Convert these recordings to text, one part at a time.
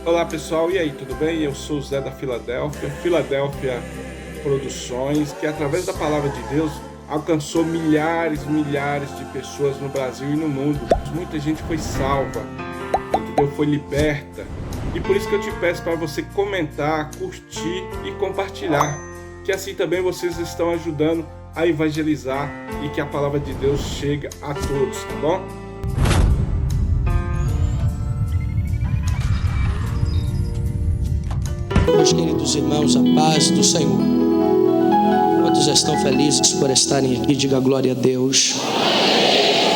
Olá pessoal, e aí, tudo bem? Eu sou o Zé da Filadélfia Produções, que através da palavra de Deus alcançou milhares de pessoas no Brasil e no mundo. Muita gente foi salva, entendeu? Foi liberta. E por isso que eu te peço para você comentar, curtir e compartilhar, que assim também vocês estão ajudando a evangelizar e que a palavra de Deus chegue a todos, tá bom? Meus queridos irmãos, a paz do Senhor. Quantos estão felizes por estarem aqui? Diga glória a Deus.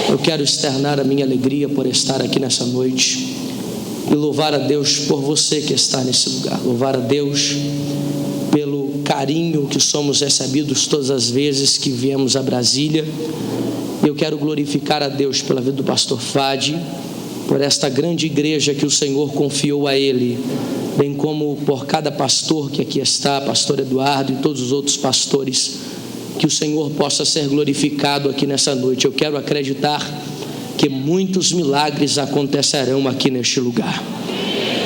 Eu quero externar a minha alegria por estar aqui nessa noite e louvar a Deus por você que está nesse lugar. Louvar a Deus pelo carinho que somos recebidos todas as vezes que viemos a Brasília. Eu quero glorificar a Deus pela vida do pastor Fadi, por esta grande igreja que o Senhor confiou a ele, bem como por cada pastor que aqui está, pastor Eduardo e todos os outros pastores, que o Senhor possa ser glorificado aqui nessa noite. Eu quero acreditar que muitos milagres acontecerão aqui neste lugar.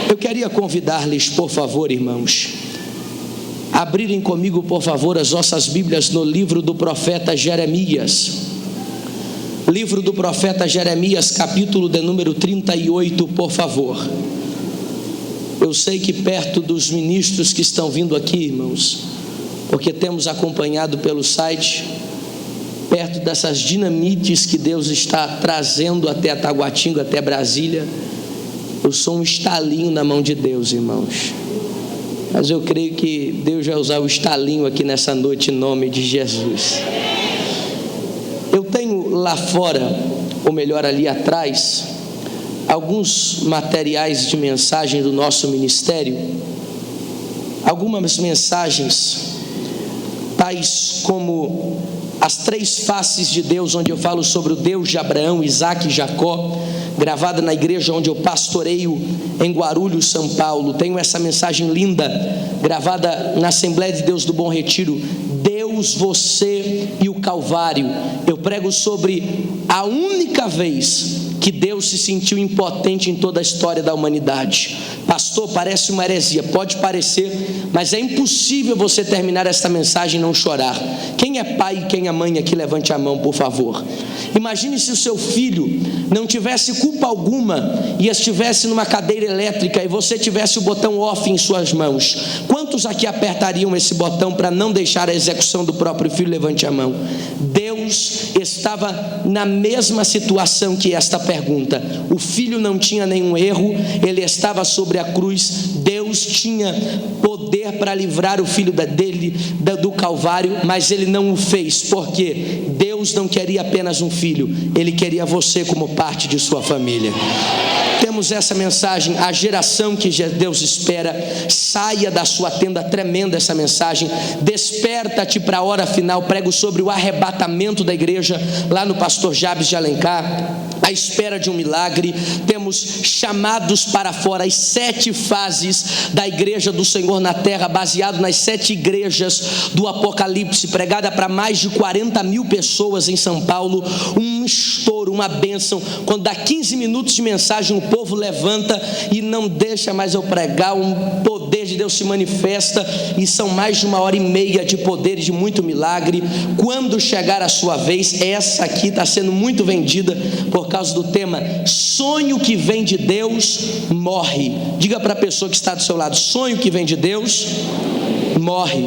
Eu queria convidar-lhes, por favor, irmãos, a abrirem comigo, por favor, as vossas Bíblias no livro do profeta Jeremias. Livro do profeta Jeremias, capítulo de número 38, por favor. Eu sei que perto dos ministros que estão vindo aqui, irmãos, porque temos acompanhado pelo site, perto dessas dinamites que Deus está trazendo até Taguatinga, até Brasília, eu sou um estalinho na mão de Deus, irmãos. Mas eu creio que Deus vai usar o estalinho aqui nessa noite, em nome de Jesus. Eu tenho lá fora, ou melhor ali atrás, alguns materiais de mensagem do nosso ministério, algumas mensagens tais como as 3 faces de Deus, onde eu falo sobre o Deus de Abraão, Isaac e Jacó, gravada na igreja onde eu pastoreio em Guarulhos, São Paulo. Tenho essa mensagem linda, gravada na Assembleia de Deus do Bom Retiro, Deus, você e o Calvário. Eu prego sobre a única vez que Deus se sentiu impotente em toda a história da humanidade. Pastor, parece uma heresia, pode parecer, mas é impossível você terminar esta mensagem e não chorar. Quem é pai e quem é mãe aqui, levante a mão, por favor. Imagine se o seu filho não tivesse culpa alguma e estivesse numa cadeira elétrica e você tivesse o botão off em suas mãos. Quantos aqui apertariam esse botão para não deixar a execução do próprio filho? Levante a mão. Deus estava na mesma situação que esta pergunta. O filho não tinha nenhum erro, ele estava sobre a cruz. Deus tinha poder para livrar o filho dele do Calvário, mas ele não o fez, porque Deus não queria apenas um filho, ele queria você como parte de sua família. Temos essa mensagem, a geração que Deus espera. Saia da sua tenda, tremenda essa mensagem. Desperta-te para a hora final. Prego sobre o arrebatamento da igreja lá no pastor Jabes de Alencar, à espera de um milagre. Temos chamados para fora, as 7 fases da igreja do Senhor na terra, baseado nas 7 igrejas do Apocalipse, pregada para mais de 40 mil pessoas em São Paulo. Um estouro, uma bênção. Quando dá 15 minutos de mensagem, o povo levanta e não deixa mais eu pregar. Um poder de Deus se manifesta e são mais de 1h30 de poder e de muito milagre. Quando chegar a sua vez, essa aqui está sendo muito vendida por causa do tema sonho que vem de Deus morre. Diga para a pessoa que está do seu lado: sonho que vem de Deus morre.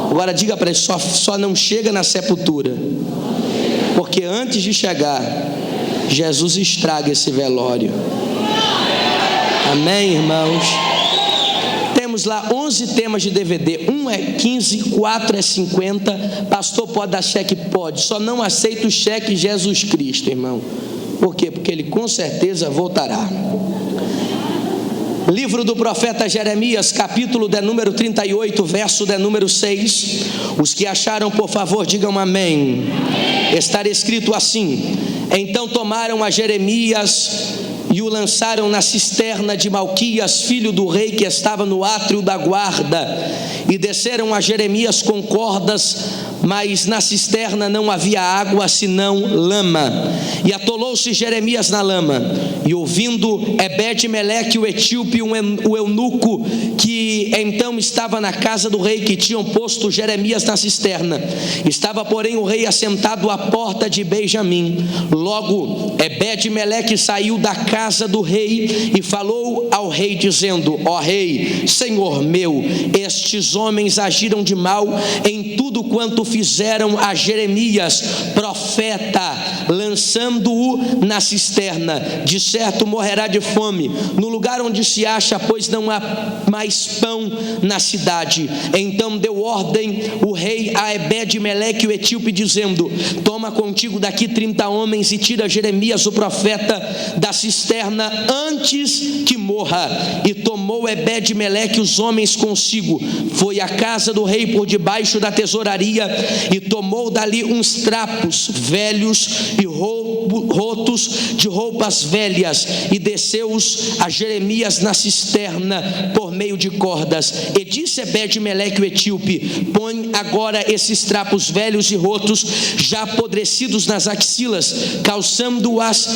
Agora diga para ele: só não chega na sepultura, porque antes de chegar, Jesus estraga esse velório. Amém, irmãos? Temos lá 11 temas de DVD. 1 é 15, 4 é 50. Pastor, pode dar cheque? Pode. Só não aceita o cheque Jesus Cristo, irmão. Por quê? Porque ele com certeza voltará. Livro do profeta Jeremias, capítulo de número 38, verso de número 6. Os que acharam, por favor, digam amém. Está escrito assim: então tomaram a Jeremias e o lançaram na cisterna de Malquias, filho do rei, que estava no átrio da guarda, e desceram a Jeremias com cordas mas na cisterna não havia água senão lama. E atolou-se Jeremias na lama. E ouvindo Ebed-Meleque o etíope, o eunuco que então estava na casa do rei, que tinham posto Jeremias na cisterna, estava porém o rei assentado à porta de Benjamim. Logo Ebed-Meleque saiu da casa do rei e falou ao rei dizendo: ó rei, senhor meu, estes homens agiram de mal em tudo quanto fizeram a Jeremias profeta, lançando-o na cisterna. De certo morrerá de fome no lugar onde se acha, pois não há mais pão na cidade. Então deu ordem o rei a Ebed-Meleque o etíope, dizendo: toma contigo daqui 30 homens e tira Jeremias o profeta da cisterna antes que morra. E tomou Ebed-Meleque os homens consigo, foi à casa do rei por debaixo da tesouraria e tomou dali uns trapos velhos e rotos de roupas velhas e desceu-os a Jeremias na cisterna por meio de cordas. E disse Ebed-Meleque o etíope: põe agora esses trapos velhos e rotos, já apodrecidos nas axilas, calçando-as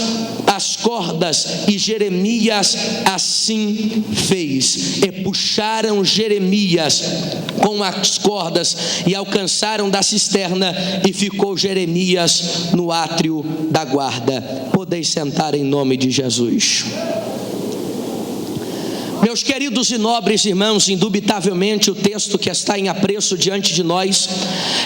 as cordas. E Jeremias assim fez. E puxaram Jeremias com as cordas e alcançaram da cisterna, e ficou Jeremias no átrio da guarda. Podeis sentar em nome de Jesus. Meus queridos e nobres irmãos, indubitavelmente o texto que está em apreço diante de nós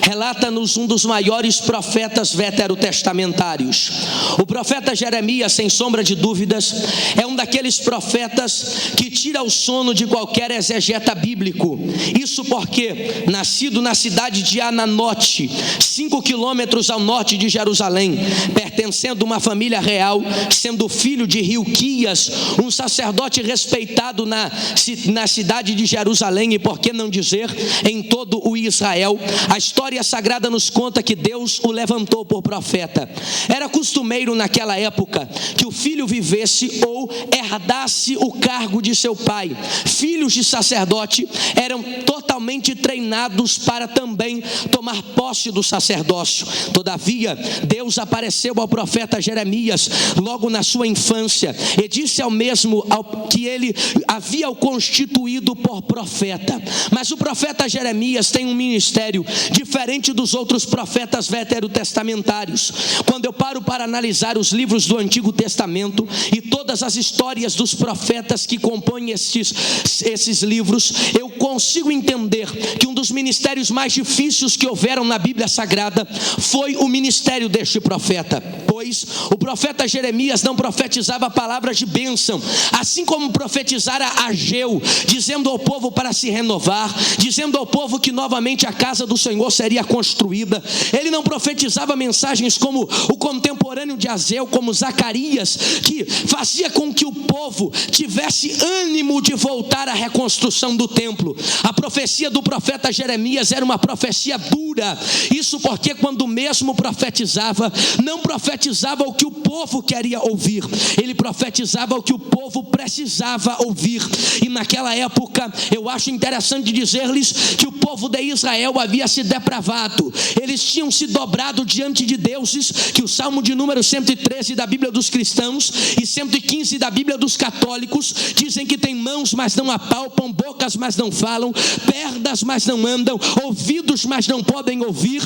relata-nos um dos maiores profetas veterotestamentários. O profeta Jeremias, sem sombra de dúvidas, é um daqueles profetas que tira o sono de qualquer exegeta bíblico. Isso porque, nascido na cidade de Ananote, 5 quilômetros ao norte de Jerusalém, pertencendo a uma família real, sendo filho de Hilquias, um sacerdote respeitado na cidade de Jerusalém, e por que não dizer em todo o Israel, a história sagrada nos conta que Deus o levantou por profeta. Era costumeiro naquela época que o filho vivesse ou herdasse o cargo de seu pai. Filhos de sacerdote eram totalmente treinados para também tomar posse do sacerdócio. Todavia, Deus apareceu ao profeta Jeremias logo na sua infância e disse ao mesmo que ele havia o constituído por profeta. Mas o profeta Jeremias tem um ministério diferente dos outros profetas veterotestamentários. Quando eu paro para analisar os livros do Antigo Testamento e todas as histórias dos profetas que compõem esses livros, eu consigo entender que um dos ministérios mais difíceis que houveram na Bíblia Sagrada foi o ministério deste profeta, pois o profeta Jeremias não profetizava palavras de bênção, assim como profetizara Ageu, dizendo ao povo para se renovar, dizendo ao povo que novamente a casa do Senhor seria construída. Ele não profetizava mensagens como o contemporâneo de Ageu, como Zacarias, que fazia com que o povo tivesse ânimo de voltar à reconstrução do templo. A profecia do profeta Jeremias era uma profecia dura. Isso porque quando mesmo profetizava, não profetizava o que o povo queria ouvir, ele profetizava o que o povo precisava ouvir. E naquela época, eu acho interessante dizer-lhes que o povo de Israel havia se depravado. Eles tinham se dobrado diante de deuses que o Salmo de número 113 da Bíblia dos cristãos e 115 da Bíblia dos católicos dizem que tem mãos, mas não apalpam, bocas, mas não falam, pernas, mas não andam, ouvidos, mas não podem ouvir,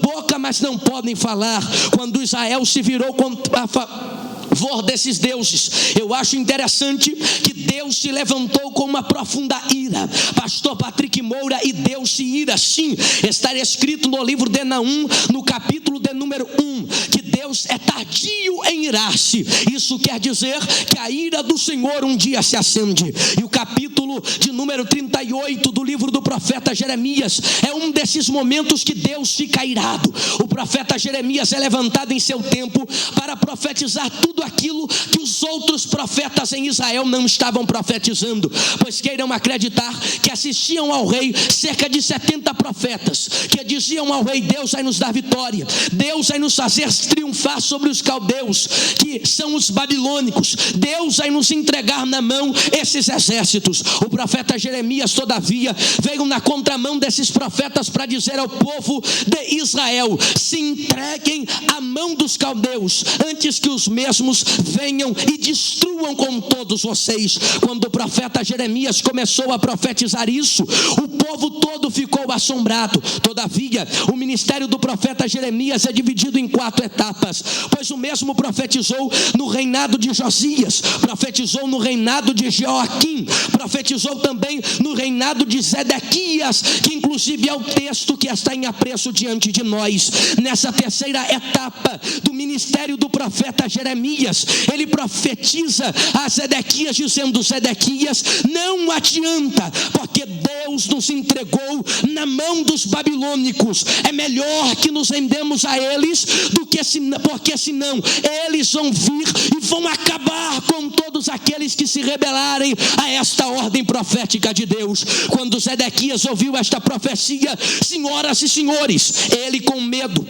boca, mas não podem falar. Quando Israel se virou contra a favor desses deuses, eu acho interessante que Deus se levantou com uma profunda ira. Pastor Patrick Moura, e Deus se ira, sim, está escrito no livro de Naum, no capítulo de número 1, que Deus é tardio em irar-se. Isso quer dizer que a ira do Senhor um dia se acende. E o capítulo de número 38 do livro do profeta Jeremias é um desses momentos que Deus fica irado. O profeta Jeremias é levantado em seu tempo para profetizar tudo aquilo que os outros profetas em Israel não estavam profetizando, pois queiram acreditar que assistiam ao rei cerca de 70 profetas que diziam ao rei: Deus vai nos dar vitória, Deus vai nos fazer triunfar sobre os caldeus, que são os babilônicos, Deus vai nos entregar na mão esses exércitos. O profeta Jeremias, todavia, veio na contramão desses profetas para dizer ao povo de Israel: se entreguem à mão dos caldeus, antes que os mesmos venham e destruam com todos vocês. Quando o profeta Jeremias começou a profetizar isso, o povo todo ficou assombrado. Todavia, o ministério do profeta Jeremias é dividido em 4 etapas, pois o mesmo profetizou no reinado de Josias, profetizou no reinado de Joaquim, profetizou também no reinado de Zedequias, que inclusive é o texto que está em apreço diante de nós. Nessa terceira etapa do ministério do profeta Jeremias, ele profetiza a Zedequias dizendo: Zedequias, não adianta, porque Deus nos entregou na mão dos babilônicos. É melhor que nos rendemos a eles porque senão eles vão vir e vão acabar com todos aqueles que se rebelarem a esta ordem profética de Deus. Quando Zedequias ouviu esta profecia, senhoras e senhores, ele, com medo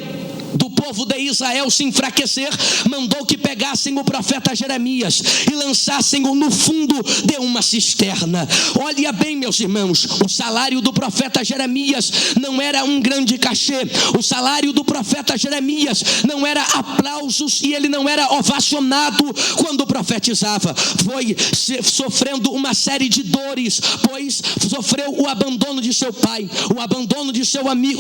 do povo de Israel se enfraquecer, mandou que pegassem o profeta Jeremias e lançassem-o no fundo de uma cisterna. Olha bem, meus irmãos, o salário do profeta Jeremias não era um grande cachê, o salário do profeta Jeremias não era aplausos e ele não era ovacionado quando profetizava. Foi sofrendo uma série de dores, pois sofreu o abandono de seu pai, o abandono de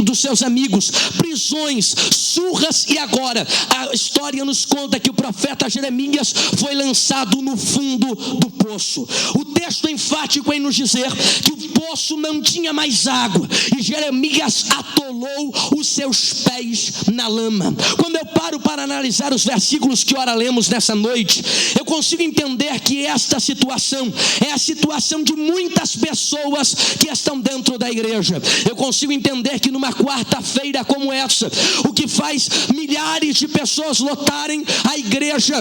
dos seus amigos, prisões, surras, e agora a história nos conta que o profeta Jeremias foi lançado no fundo do poço. O texto é enfático em nos dizer que o poço não tinha mais água e Jeremias atolou os seus pés na lama. Quando eu paro para analisar os versículos que ora lemos nessa noite, eu consigo entender que esta situação é a situação de muitas pessoas que estão dentro da igreja. Eu consigo entender que numa quarta-feira como essa, o que faz milhares de pessoas lotarem a igreja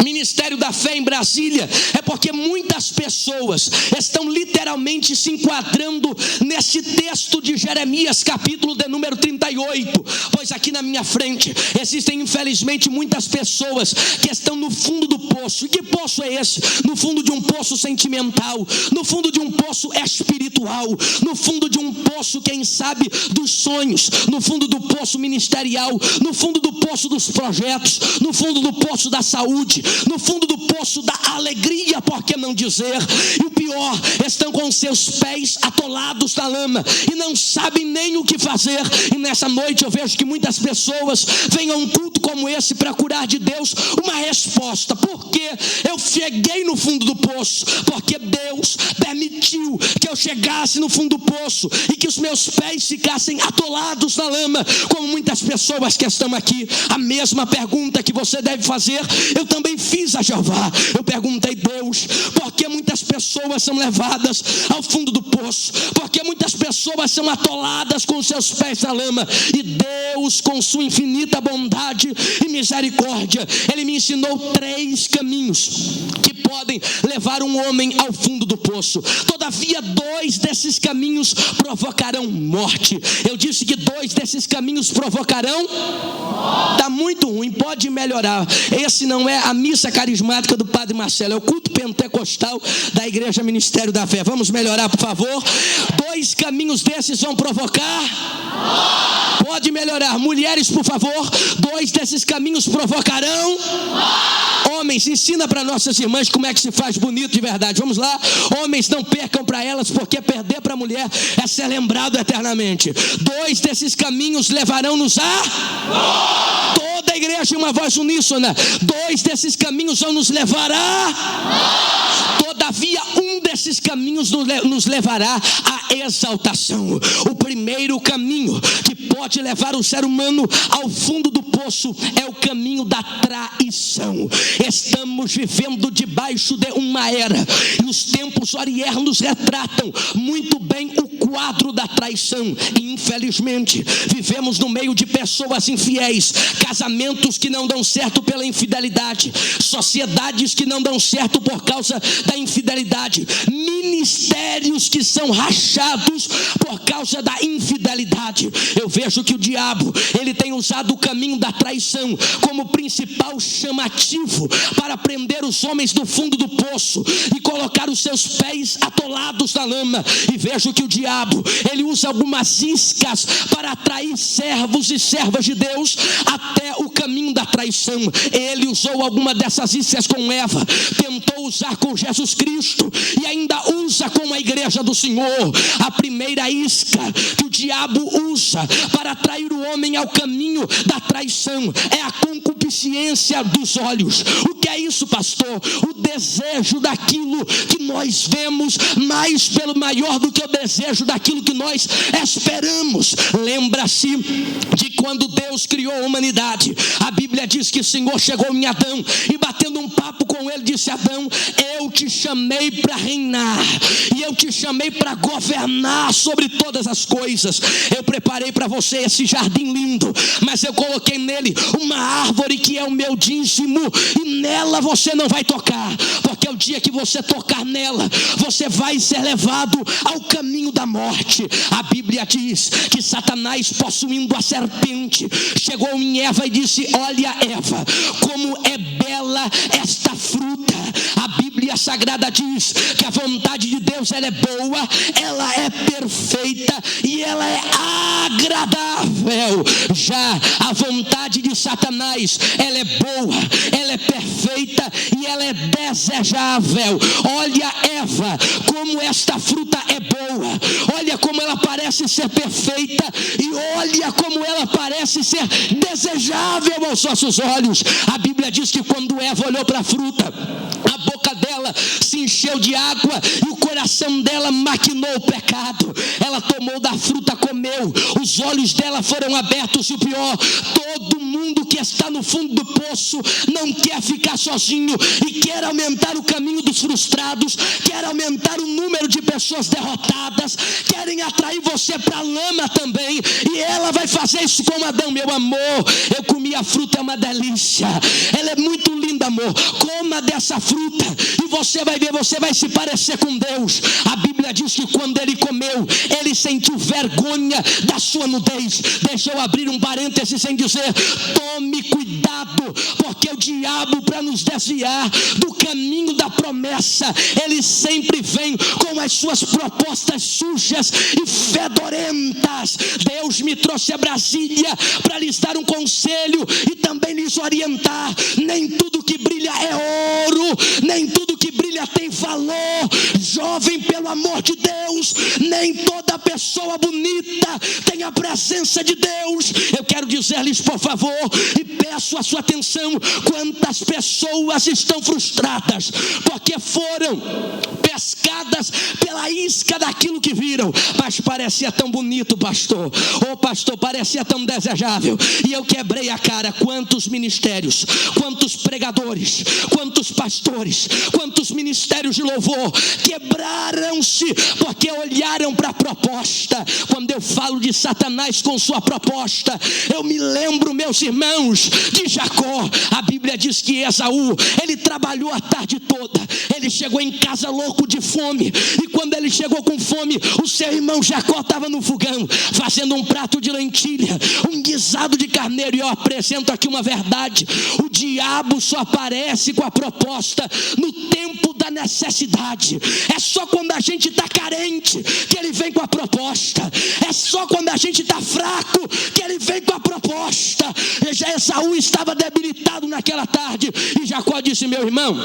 Ministério da Fé em Brasília é porque muitas pessoas estão literalmente se enquadrando nesse texto de Jeremias, capítulo de número 38, pois aqui na minha frente existem infelizmente muitas pessoas que estão no fundo do poço. E que poço é esse? No fundo de um poço sentimental, no fundo de um poço espiritual, no fundo de um poço, quem sabe, dos sonhos, no fundo do poço ministerial, no fundo do poço dos projetos, no fundo do poço da saúde, no fundo do poço da alegria, por que não dizer? E o pior, estão com seus pés atolados na lama e não sabem nem o que fazer. E nessa noite eu vejo que muitas pessoas vêm a um culto como esse procurar de Deus uma resposta. Por que eu cheguei no fundo do poço? Porque Deus permitiu que eu chegasse no fundo do poço e que os meus pés ficassem atolados na lama, como muitas pessoas que estão aqui. A mesma pergunta que você deve fazer, eu também fiz a Jeová. Eu perguntei: Deus, por que muitas pessoas são levadas ao fundo do poço? Por que muitas pessoas são atoladas com seus pés na lama? E Deus, com sua infinita bondade e misericórdia, Ele me ensinou 3 caminhos que podem levar um homem ao fundo do poço. Todavia, 2 desses caminhos provocarão morte. Eu disse que 2 desses caminhos provocarão. Está muito ruim, pode melhorar. Esse não é a missa carismática do Padre Marcelo, é o culto pentecostal da Igreja Ministério da Fé. Vamos melhorar, por favor. 2 caminhos desses vão provocar. Pode melhorar. Mulheres, por favor. 2 desses caminhos provocarão. Homens, ensina para nossas irmãs como é que se faz bonito de verdade. Vamos lá. Homens, não percam para elas, porque perder para a mulher é ser lembrado eternamente. 2 desses caminhos levarão-nos a... Toda a igreja em uma voz uníssona. 2 desses caminhos vão nos levar a... Todavia, um desses caminhos nos levará à exaltação. O primeiro caminho que pode levar o ser humano ao fundo do poço é o caminho da traição. Estamos vivendo debaixo de uma era, e os tempos oriernos retratam muito bem o quadro da traição. E infelizmente vivemos no meio de pessoas infiéis, casamentos que não dão certo pela infidelidade, sociedades que não dão certo por causa da infidelidade, ministérios que são rachados por causa da infidelidade. Eu vejo que o diabo, ele tem usado o caminho da traição como principal chamativo para prender os homens do fundo do poço e colocar os seus pés atolados na lama. E vejo que o diabo diabo, ele usa algumas iscas para atrair servos e servas de Deus até o caminho da traição. Ele usou alguma dessas iscas com Eva, tentou usar com Jesus Cristo e ainda usa com a igreja do Senhor. A primeira isca que o diabo usa para atrair o homem ao caminho da traição é a concupiscência dos olhos. O que é isso, pastor? O desejo daquilo que nós vemos mais pelo maior do que o desejo daquilo que nós esperamos. Lembra-se de quando Deus criou a humanidade. A Bíblia diz que o Senhor chegou em Adão e, batendo um papo com ele, disse: Adão, eu te chamei para reinar e eu te chamei para governar sobre todas as coisas. Eu preparei para você esse jardim lindo, mas eu coloquei nele uma árvore que é o meu dízimo, e nela você não vai tocar, porque o dia que você tocar nela, você vai ser levado ao caminho da morte. A Bíblia diz que Satanás, possuindo a serpente, chegou em Eva e disse: olha, Eva, como é bela esta fruta. A Bíblia Sagrada diz que a vontade de Deus, ela é boa, ela é perfeita e ela é agradável. Já a vontade de Satanás, ela é boa, ela é perfeita e ela é desejável. Olha, Eva, como esta fruta é boa, olha como ela parece ser perfeita e olha como ela parece ser desejável aos nossos olhos. A Bíblia diz que quando Eva olhou para a fruta, a boca dela se encheu de água e o coração dela maquinou o pecado. Ela tomou da fruta, comeu, os olhos dela foram abertos, e o pior, todo mundo que está no fundo do poço não quer ficar sozinho e quer aumentar o caminho dos frustrados, quer aumentar o número de pessoas derrotadas, querem atrair você para a lama também, e ela vai fazer isso com Adão. Meu amor, eu comi a fruta, é uma delícia, ela é muito linda, amor, coma dessa fruta e você vai ver, você vai se parecer com Deus. A Bíblia diz que quando ele comeu, ele sentiu vergonha da sua nudez. Deixa eu abrir um parênteses em dizer: tome cuidado, porque o diabo, para nos desviar do caminho da promessa, ele sempre vem com as suas propostas sujas e fedorentas. Deus me trouxe a Brasília para lhes dar um conselho e também lhes orientar. Nem tudo que brilha é ouro, nem tudo que brilha tem valor. Jovem, pelo amor de Deus, nem toda pessoa bonita tem a presença de Deus. Eu quero dizer-lhes, por favor, e peço a sua atenção: quantas pessoas estão frustradas porque foram pescadas pela isca daquilo que viram, mas parecia tão bonito, pastor, ou pastor, parecia tão desejável, e eu quebrei a cara. Quantos ministérios, quantos pregadores, quantos pastores, quantos ministérios de louvor quebraram-se porque olharam para a proposta. Quando eu falo de Satanás com sua proposta, eu me lembro, meus irmãos, de Jacó. A Bíblia diz que Esaú, ele trabalhou a tarde toda, ele chegou em casa louco de fome, e quando ele chegou com fome, o seu irmão Jacó estava no fogão fazendo um prato de lentilha, um guisado de carneiro. E eu apresento aqui uma verdade: o diabo só aparece com a proposta no tempo da necessidade. É só quando a gente está carente que ele vem com a proposta, é só quando a gente está fraco que ele vem com a proposta. Já Esaú estava debilitado naquela tarde, e Jacó disse: meu irmão,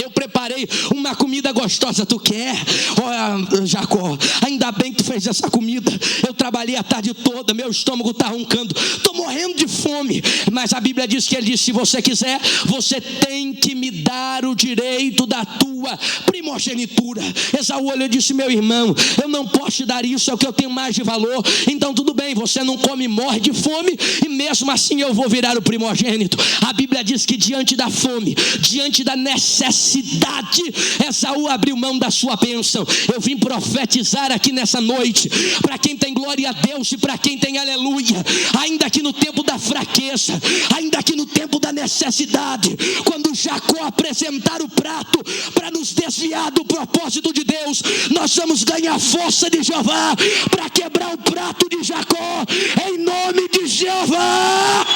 eu preparei uma comida gostosa, tu quer? Oh, Jacó, ainda bem que tu fez essa comida, eu trabalhei a tarde toda, meu estômago está roncando, estou morrendo de fome. Mas a Bíblia diz que ele disse: se você quiser, você tem que me dar o direito da tua primogenitura. Esaú olhou e disse: meu irmão, eu não posso te dar isso, é o que eu tenho mais de valor. Então tudo bem, você não come e morre de fome, e mesmo assim eu vou virar o primogênito. A Bíblia diz que diante da fome, diante da necessidade, Esaú abriu mão da sua bênção. Eu vim profetizar aqui nessa noite, para quem tem glória a Deus e para quem tem aleluia, ainda que no tempo da fraqueza, ainda que no tempo da necessidade, quando Jacó apresentar o prato para nos desviar do propósito de Deus, nós vamos ganhar força de Jeová para quebrar o prato de Jacó, em nome de Jeová.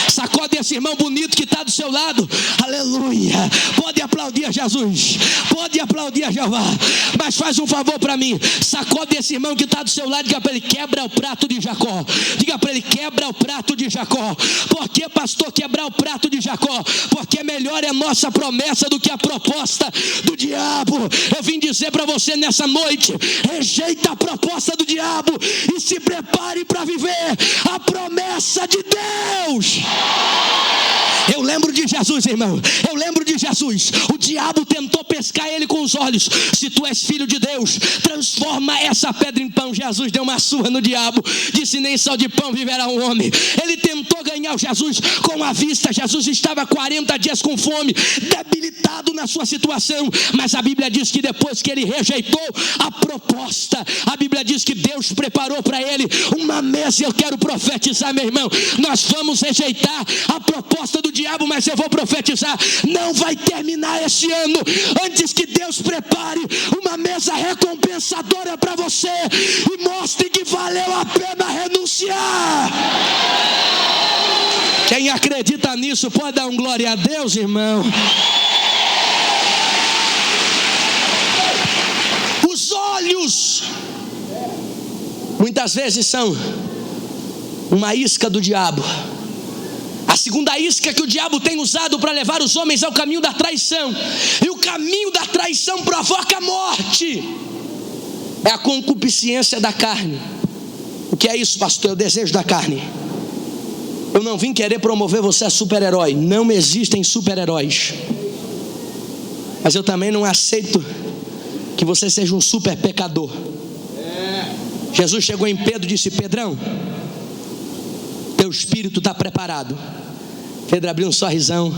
Sacode esse irmão bonito que está do seu lado, aleluia. Pode aplaudir. aplaudir a Jesus, pode aplaudir a Jeová, mas faz um favor para mim, sacode esse irmão que está do seu lado, diga para ele: quebra o prato de Jacó. Diga para ele: quebra o prato de Jacó. Por que, pastor, quebrar o prato de Jacó? Porque melhor é a nossa promessa do que a proposta do diabo. Eu vim dizer para você nessa noite: rejeita a proposta do diabo e se prepare para viver a promessa de Deus. Eu lembro de Jesus, irmão, eu lembro de Jesus. O diabo tentou pescar ele com os olhos. Se tu és filho de Deus, transforma essa pedra em pão. Jesus deu uma surra no diabo, disse: nem só de pão viverá um homem. Ele tentou ganhar o Jesus com a vista. Jesus estava 40 dias com fome, debilitado na sua situação, mas a Bíblia diz que depois que ele rejeitou a proposta, a Bíblia diz que Deus preparou para ele uma mesa. Eu quero profetizar, meu irmão, nós vamos rejeitar a proposta do diabo, mas eu vou profetizar: não vai terminar esse ano antes que Deus prepare uma mesa recompensadora para você e mostre que valeu a pena renunciar. Quem acredita nisso pode dar um glória a Deus, irmão. Os olhos muitas vezes são uma isca do diabo. A segunda isca que o diabo tem usado para levar os homens ao caminho da traição, e o caminho da traição provoca a morte, é a concupiscência da carne. O que é isso, pastor? É o desejo da carne. Eu não vim querer promover você a super-herói, não existem super-heróis, mas eu também não aceito que você seja um super pecador. Jesus chegou em Pedro e disse: Pedrão, teu espírito está preparado. Pedro abriu um sorrisão: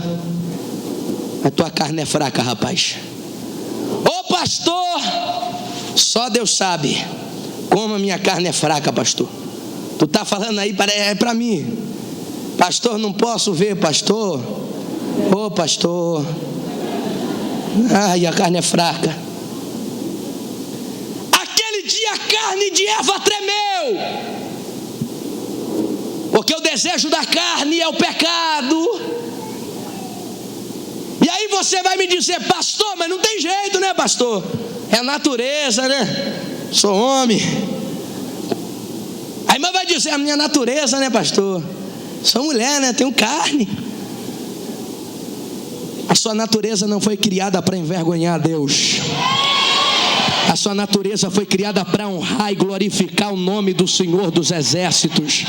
a tua carne é fraca, rapaz. Ô pastor, só Deus sabe como a minha carne é fraca, pastor. Tu está falando aí, é para mim. Pastor, não posso ver, pastor. Ô pastor, ai, a carne é fraca. Aquele dia a carne de Eva tremeu, porque o desejo da carne é o pecado. E aí você vai me dizer: pastor, mas não tem jeito, né, pastor? É a natureza, né? Sou homem. A irmã vai dizer: a minha natureza, né, pastor? Sou mulher, né? Tenho carne. A sua natureza não foi criada para envergonhar a Deus. A sua natureza foi criada para honrar e glorificar o nome do Senhor dos Exércitos.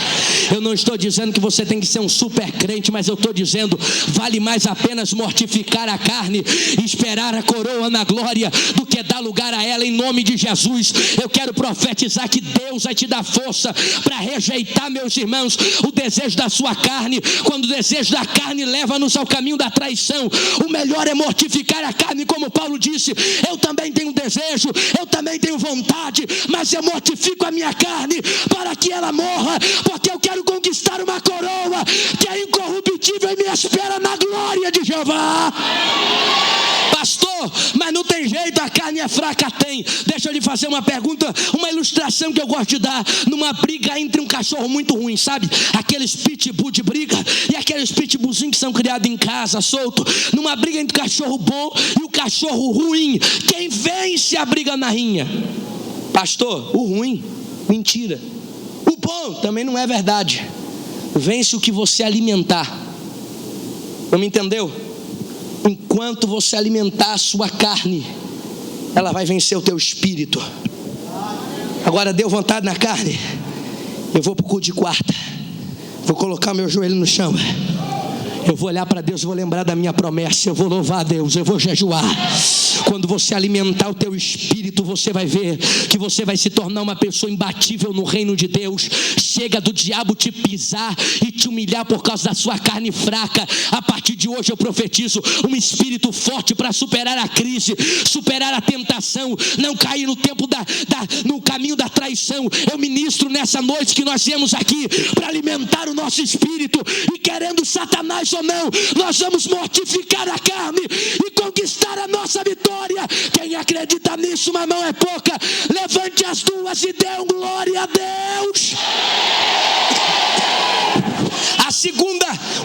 Eu não estou dizendo que você tem que ser um super crente, mas eu estou dizendo: vale mais apenas mortificar a carne e esperar a coroa na glória do que dar lugar a ela, em nome de Jesus. Eu quero profetizar que Deus vai te dar força para rejeitar, meus irmãos, o desejo da sua carne. Quando o desejo da carne leva-nos ao caminho da traição, o melhor é mortificar a carne, como Paulo disse: eu também tenho desejo, eu também tenho vontade, mas eu mortifico a minha carne para que ela morra, porque eu quero conquistar uma coroa que é incorruptível e me espera na glória de Jeová. Pastor, mas não tem jeito, a carne é fraca. Tem. Deixa eu lhe fazer uma pergunta, uma ilustração que eu gosto de dar. Numa briga entre um cachorro muito ruim, sabe? Aqueles pitbull de briga e aqueles pitbullzinhos que são criados em casa, solto. Numa briga entre o cachorro bom e o cachorro ruim, quem vence a briga na rinha? Pastor, o ruim. Mentira. O bom também não é verdade. Vence o que você alimentar. Não me entendeu? Enquanto você alimentar a sua carne, ela vai vencer o teu espírito. Agora deu vontade na carne, eu vou para o culto de quarta, vou colocar meu joelho no chão, eu vou olhar para Deus, vou lembrar da minha promessa, eu vou louvar a Deus, eu vou jejuar. Quando você alimentar o teu espírito, você vai ver que você vai se tornar uma pessoa imbatível no reino de Deus. Chega do diabo te pisar e te humilhar por causa da sua carne fraca. A partir de hoje eu profetizo um espírito forte para superar a crise, superar a tentação, não cair no tempo no caminho da traição. Eu ministro nessa noite que nós viemos aqui para alimentar o nosso espírito, e querendo Satanás ou não, nós vamos mortificar a carne e conquistar a nossa vitória. Quem acredita nisso, uma mão é pouca, levante as duas e dê um glória a Deus.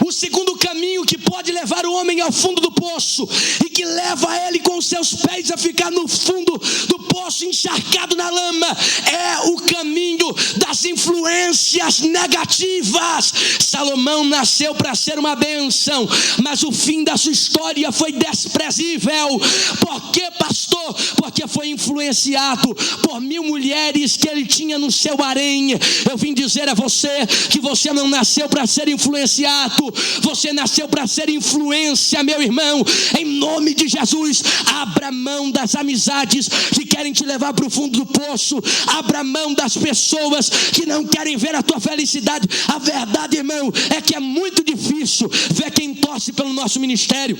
O segundo caminho que pode levar levar o homem ao fundo do poço e que leva ele com os seus pés a ficar no fundo do poço, encharcado na lama, é o caminho das influências negativas. Salomão nasceu para ser uma bênção, mas o fim da sua história foi desprezível. Por quê, pastor? Porque foi influenciado por 1000 mulheres que ele tinha no seu harém. Eu vim dizer a você que você não nasceu para ser influenciado, você nasceu para ser influência, meu irmão. Em nome de Jesus, abra mão das amizades que querem te levar para o fundo do poço, abra mão das pessoas que não querem ver a tua felicidade. A verdade, irmão, é que é muito difícil ver quem torce pelo nosso ministério,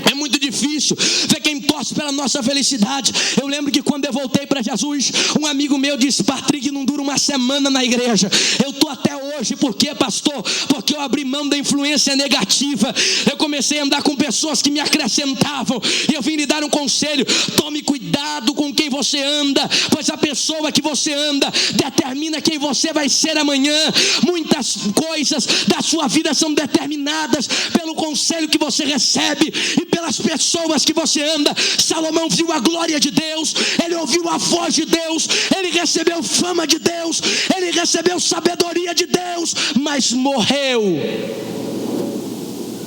é muito difícil ver quem torce pela nossa felicidade. Eu lembro que quando eu voltei para Jesus, um amigo meu disse: Patrick, não dura uma semana na igreja. Eu estou até hoje. Por quê, pastor? Porque eu abri mão da influência negativa. Eu comecei a andar com pessoas que me acrescentavam, e eu vim lhe dar um conselho: tome cuidado com quem você anda, pois a pessoa que você anda determina quem você vai ser amanhã. Muitas coisas da sua vida são determinadas pelo conselho que você recebe e pelas pessoas que você anda. Salomão viu a glória de Deus, ele ouviu a voz de Deus, ele recebeu fama de Deus, ele recebeu sabedoria de Deus, mas morreu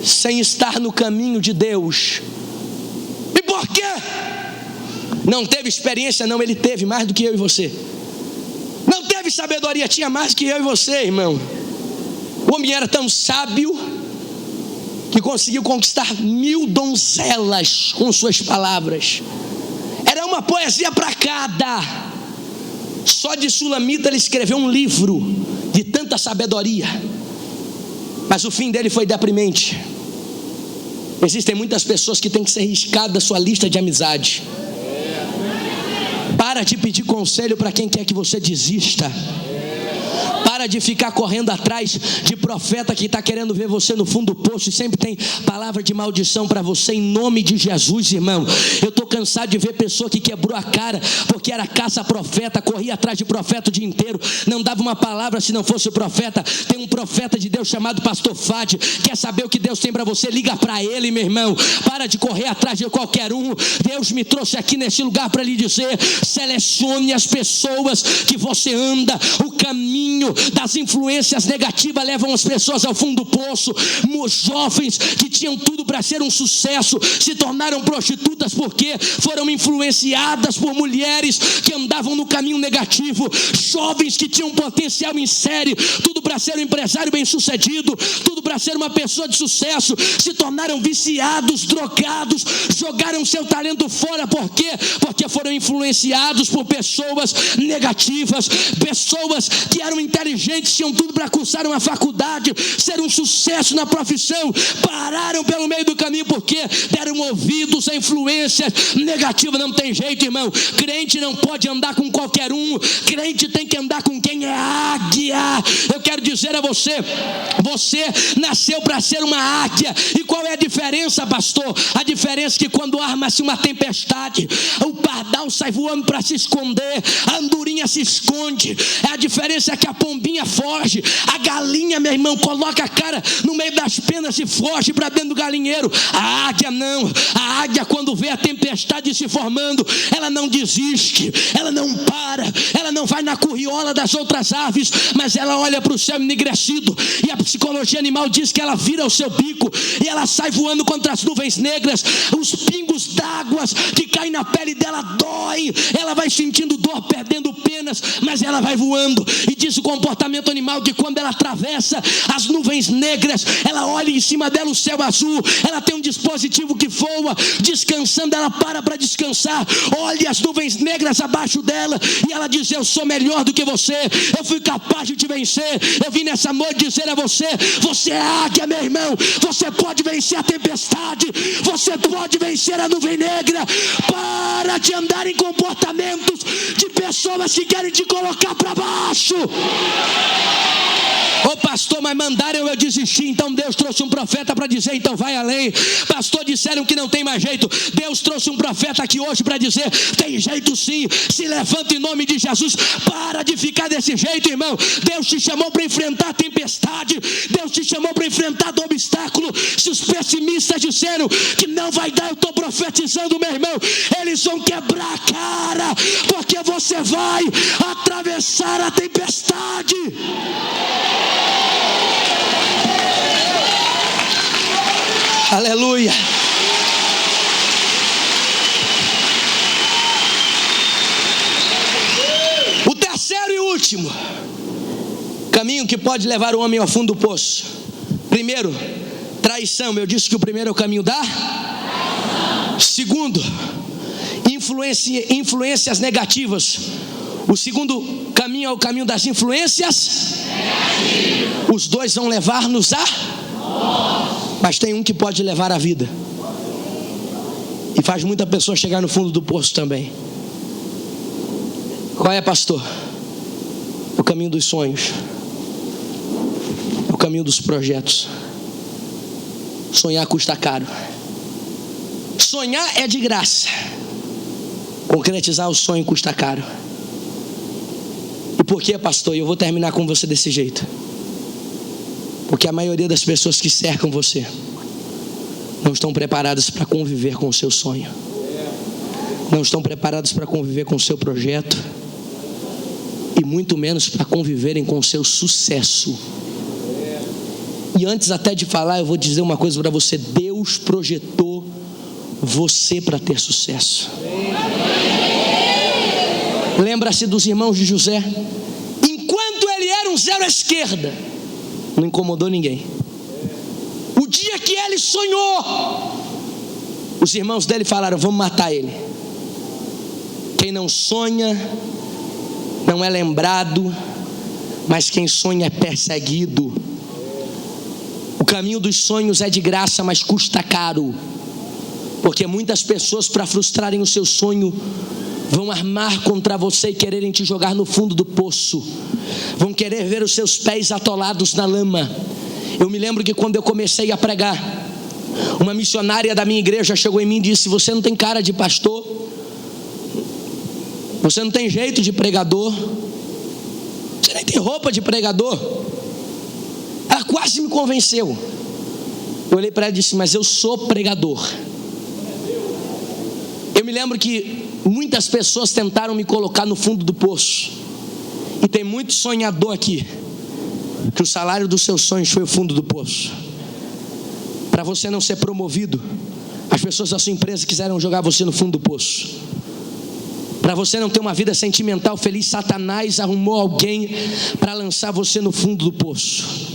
sem estar no caminho de Deus. E por quê? Não teve experiência? Não, ele teve mais do que eu e você. Não teve sabedoria? Tinha mais que eu e você, irmão. O homem era tão sábio que conseguiu conquistar 1000 donzelas com suas palavras. Era uma poesia para cada. Só de Sulamita ele escreveu um livro de tanta sabedoria, mas o fim dele foi deprimente. Existem muitas pessoas que têm que ser riscadas da sua lista de amizade. Para de pedir conselho para quem quer que você desista. Para de ficar correndo atrás de profeta que está querendo ver você no fundo do poço e sempre tem palavra de maldição para você. Em nome de Jesus, irmão, eu estou cansado de ver pessoa que quebrou a cara porque era caça-profeta, corria atrás de profeta o dia inteiro, não dava uma palavra se não fosse o profeta. Tem um profeta de Deus chamado Pastor Fad. Quer saber o que Deus tem para você? Liga para ele, meu irmão. Para de correr atrás de qualquer um. Deus me trouxe aqui nesse lugar para lhe dizer: selecione as pessoas que você anda. O caminho das influências negativas levam as pessoas ao fundo do poço. Jovens que tinham tudo para ser um sucesso se tornaram prostitutas porque foram influenciadas por mulheres que andavam no caminho negativo. Jovens que tinham potencial em série, tudo para ser um empresário bem sucedido, tudo para ser uma pessoa de sucesso, se tornaram viciados, drogados, jogaram seu talento fora. Por quê? Porque foram influenciados por pessoas negativas. Pessoas que eram inteligentes, tinham tudo para cursar uma faculdade, ser um sucesso na profissão, pararam pelo meio do caminho porque deram ouvidos a influências negativas. Não tem jeito, irmão. Crente não pode andar com qualquer um. Crente tem que andar com quem é águia. Eu quero dizer a você: você nasceu para ser uma águia. E qual é a diferença, pastor? A diferença é que quando arma-se uma tempestade, o pardal sai voando para se esconder, a andorinha se esconde. A diferença é que a pombinha foge, a galinha, meu irmão, coloca a cara no meio das penas e foge para dentro do galinheiro. A águia não. A águia, quando vê a tempestade se formando, ela não desiste, ela não para, ela não vai na curriola das outras aves, mas ela olha para o céu enegrecido, e a psicologia animal diz que ela vira o seu bico e ela sai voando contra as nuvens negras. Os pingos d'água que caem na pele dela dói, ela vai sentindo dor, perdendo penas, mas ela vai voando. E diz o comportamento animal que quando ela atravessa as nuvens negras, ela olha em cima dela o céu azul, ela tem um dispositivo que voa, descansando, ela para descansar, olha as nuvens negras abaixo dela e ela diz: eu sou melhor do que você, eu fui capaz de te vencer. Eu vim nessa noite dizer a você: você é águia, meu irmão, você pode vencer a tempestade, você pode vencer a nuvem negra. Para de andar em comportamentos de pessoas que querem te colocar para baixo. Ô pastor, mas mandaram eu desistir. Então Deus trouxe um profeta para dizer: então vai Belém. Pastor, disseram que não tem mais jeito. Deus trouxe um profeta aqui hoje para dizer: tem jeito sim. Se levanta em nome de Jesus. Para de ficar desse jeito, irmão. Deus te chamou para enfrentar a tempestade. Deus te chamou para enfrentar o obstáculo. Se os pessimistas disseram que não vai dar, eu estou profetizando, meu irmão, eles vão quebrar a cara, porque você vai atravessar a tempestade. Aleluia. O terceiro e último caminho que pode levar o homem ao fundo do poço. Primeiro, traição. Eu disse que o primeiro é o caminho da traição. Segundo, influências negativas. O segundo caminho é o caminho das influências negativas. Os dois vão levar-nos a morte. Mas tem um que pode levar à vida, e faz muita pessoa chegar no fundo do poço também. Qual é, pastor? O caminho dos sonhos, o caminho dos projetos. Sonhar custa caro. Sonhar é de graça, concretizar o sonho custa caro. E por que, pastor? E eu vou terminar com você desse jeito. Porque a maioria das pessoas que cercam você não estão preparadas para conviver com o seu sonho, não estão preparadas para conviver com o seu projeto, e muito menos para conviverem com o seu sucesso. E antes até de falar, eu vou dizer uma coisa para você: Deus projetou você para ter sucesso. Lembra-se dos irmãos de José? Enquanto ele era um zero à esquerda, não incomodou ninguém. O dia que ele sonhou, os irmãos dele falaram: vamos matar ele. Quem não sonha não é lembrado, mas quem sonha é perseguido. O caminho dos sonhos é de graça, mas custa caro, porque muitas pessoas, para frustrarem o seu sonho, vão armar contra você e quererem te jogar no fundo do poço. Vão querer ver os seus pés atolados na lama. Eu me lembro que quando eu comecei a pregar, uma missionária da minha igreja chegou em mim e disse: você não tem cara de pastor, você não tem jeito de pregador, você nem tem roupa de pregador. Ela quase me convenceu. Eu olhei para ela e disse: mas eu sou pregador. Eu me lembro que muitas pessoas tentaram me colocar no fundo do poço, e tem muito sonhador aqui que o salário dos seus sonhos foi o fundo do poço. Para você não ser promovido, as pessoas da sua empresa quiseram jogar você no fundo do poço. Para você não ter uma vida sentimental feliz, Satanás arrumou alguém para lançar você no fundo do poço.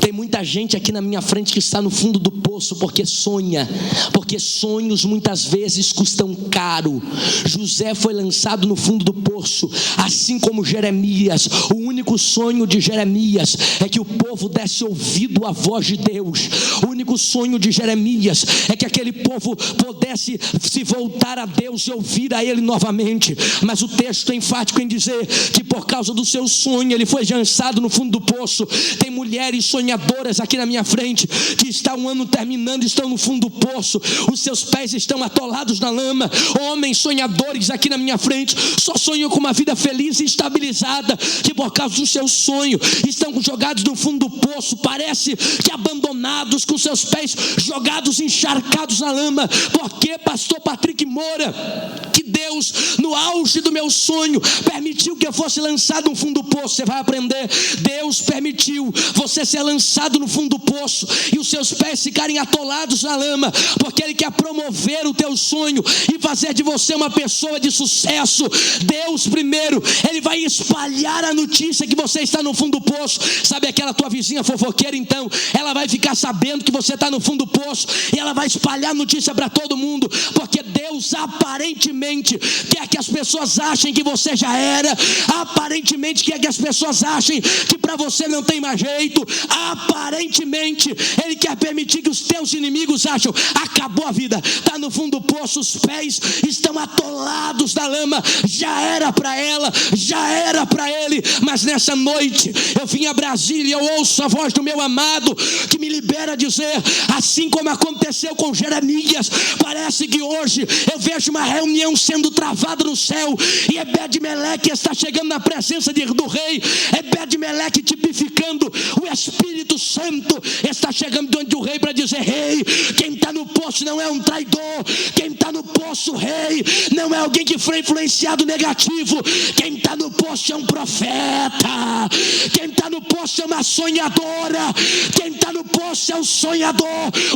Tem muita gente aqui na minha frente que está no fundo do poço porque sonha, porque sonhos muitas vezes custam caro. José foi lançado no fundo do poço, assim como Jeremias. O único sonho de Jeremias é que o povo desse ouvido à voz de Deus. O único sonho de Jeremias é que aquele povo pudesse se voltar a Deus e ouvir a Ele novamente. Mas o texto é enfático em dizer que por causa do seu sonho ele foi lançado no fundo do poço. Tem mulheres sonhadoras aqui na minha frente que está um ano terminando, estão no fundo do poço, os seus pés estão atolados na lama. Homens sonhadores aqui na minha frente só sonham com uma vida feliz e estabilizada, que por causa do seu sonho estão jogados no fundo do poço, parece que abandonados, com seus pés jogados, encharcados na lama. Porque, pastor Patrick Moura, que Deus, no auge do meu sonho, permitiu que eu fosse lançado no fundo do poço? Você vai aprender. Deus permitiu você ser lançado no fundo do poço e os seus pés ficarem atolados na lama, porque Ele quer promover o teu sonho e fazer de você uma pessoa de sucesso. Deus primeiro, Ele vai espalhar a notícia que você está no fundo do poço. Sabe aquela tua vizinha fofoqueira? Então ela vai ficar sabendo que você está no fundo do poço e ela vai espalhar a notícia para todo mundo, porque Deus aparentemente quer que as pessoas achem que você já era, aparentemente quer que as pessoas achem que para você não tem mais jeito, Aparentemente ele quer permitir que os teus inimigos acham: acabou a vida, está no fundo do poço, os pés estão atolados na lama, já era para ela, já era para ele. Mas nessa noite eu vim a Brasília, eu ouço a voz do meu amado que me libera a dizer: assim como aconteceu com Jeremias, parece que hoje eu vejo uma reunião sendo travada no céu, e Ebed-Meleque está chegando na presença do rei. Ebed-Meleque, tipificando o Espírito Santo, está chegando diante do rei para dizer: rei, quem está no poço não é um traidor, quem está no poço, rei, não é alguém que foi influenciado negativo, quem está no poço é um profeta, quem está no poço é uma sonhadora, quem está no poço é um sonhador.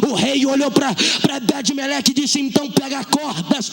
O rei olhou para Ebed-Meleque e disse: então pega cordas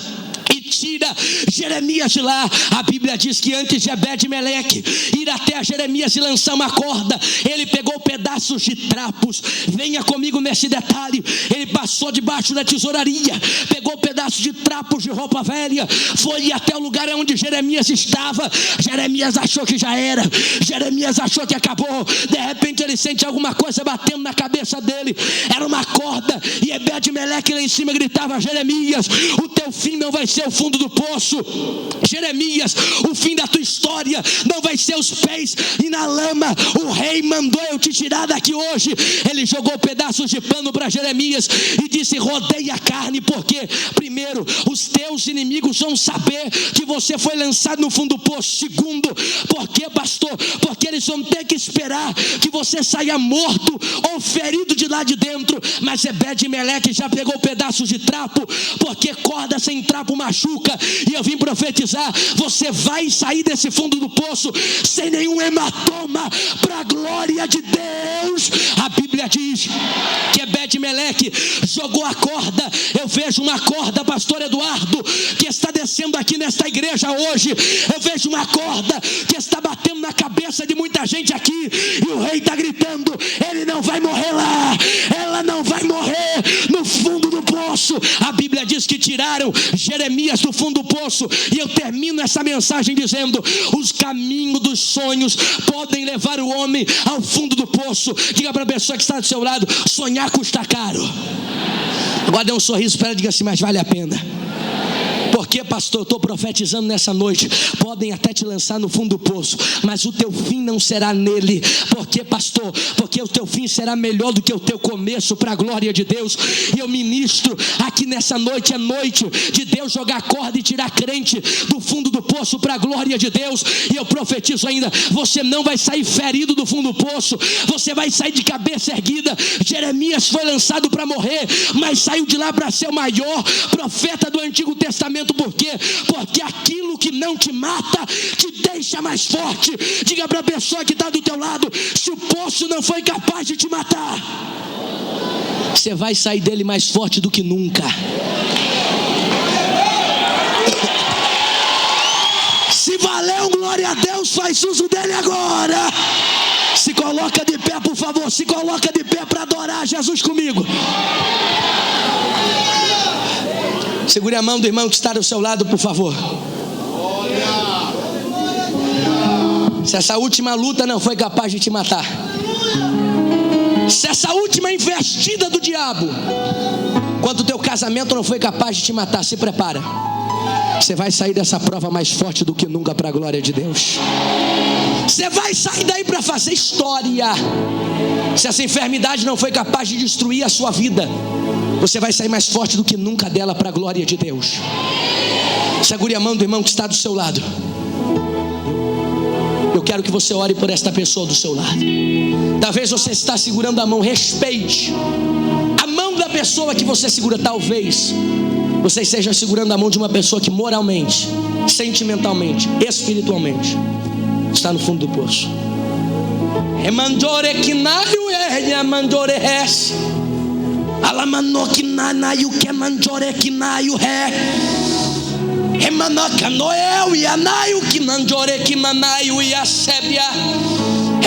e tira Jeremias de lá. A Bíblia diz que antes de Ebed-Meleque ir até Jeremias e lançar uma corda, ele pegou pedaços de trapos. Venha comigo nesse detalhe. Ele passou debaixo da tesouraria, pegou pedaços de trapos de roupa velha, foi até o lugar onde Jeremias estava. Jeremias achou que já era, Jeremias achou que acabou. De repente ele sente alguma coisa batendo na cabeça dele. Era uma corda, e Ebed-Meleque lá em cima gritava: Jeremias, o teu fim não vai ser o fundo do poço. Jeremias, o fim da tua história não vai ser os pés e na lama. O rei mandou eu te tirar daqui hoje. Ele jogou pedaços de pano para Jeremias e disse: rodeia a carne, porque primeiro, os teus inimigos vão saber que você foi lançado no fundo do poço. Segundo, porque pastor, porque eles vão ter que esperar que você saia morto ou ferido de lá de dentro. Mas Ebed-Meleque já pegou pedaços de trapo, porque corda sem trapo machuca. E eu vim profetizar: você vai sair desse fundo do poço sem nenhum hematoma, para a glória de Deus. A Bíblia diz que Ebed-Meleque jogou a corda. Eu vejo uma corda, pastor Eduardo, que está descendo aqui nesta igreja hoje. Eu vejo uma corda que está batendo na cabeça de muita gente aqui, e o rei está gritando: ele não vai morrer lá, ela não vai morrer no fundo do poço. A Bíblia diz que tiraram Jeremias do fundo do poço, e eu termino essa mensagem dizendo: os caminhos dos sonhos podem levar o homem ao fundo do poço. Diga para a pessoa que está do seu lado: sonhar custa caro. Agora dê um sorriso para ela e diga assim: mas vale a pena. Porque, pastor, eu estou profetizando nessa noite: podem até te lançar no fundo do poço, mas o teu fim não será nele. Porque, pastor, porque o teu fim será melhor do que o teu começo, para a glória de Deus. E eu ministro aqui nessa noite, é noite de Deus jogar corda e tirar crente do fundo do poço, para a glória de Deus. E eu profetizo ainda: você não vai sair ferido do fundo do poço, você vai sair de cabeça erguida. Jeremias foi lançado para morrer, mas saiu de lá para ser o maior profeta do Antigo Testamento. Por quê? Porque aquilo que não te mata te deixa mais forte. Diga para a pessoa que está do teu lado: se o poço não foi capaz de te matar, você vai sair dele mais forte do que nunca. Se valeu, glória a Deus, faz uso dele agora. Se coloca de pé, por favor, se coloca de pé para adorar Jesus comigo. Segure a mão do irmão que está do seu lado, por favor. Se essa última luta não foi capaz de te matar, se essa última investida do diabo quando o teu casamento não foi capaz de te matar, se prepara. Você vai sair dessa prova mais forte do que nunca, para a glória de Deus. Você vai sair daí para fazer história. Se essa enfermidade não foi capaz de destruir a sua vida, você vai sair mais forte do que nunca dela, para a glória de Deus. Segure a mão do irmão que está do seu lado. Eu quero que você ore por esta pessoa do seu lado. Talvez você está segurando a mão. Respeite a mão da pessoa que você segura. Talvez você esteja segurando a mão de uma pessoa que moralmente, sentimentalmente, espiritualmente está no fundo do poço. Remandore kinayu remandore res. Alamano kinanayu que mandore kinayu re. Remanaka noel e anayu que mandore que manayu e a sébia.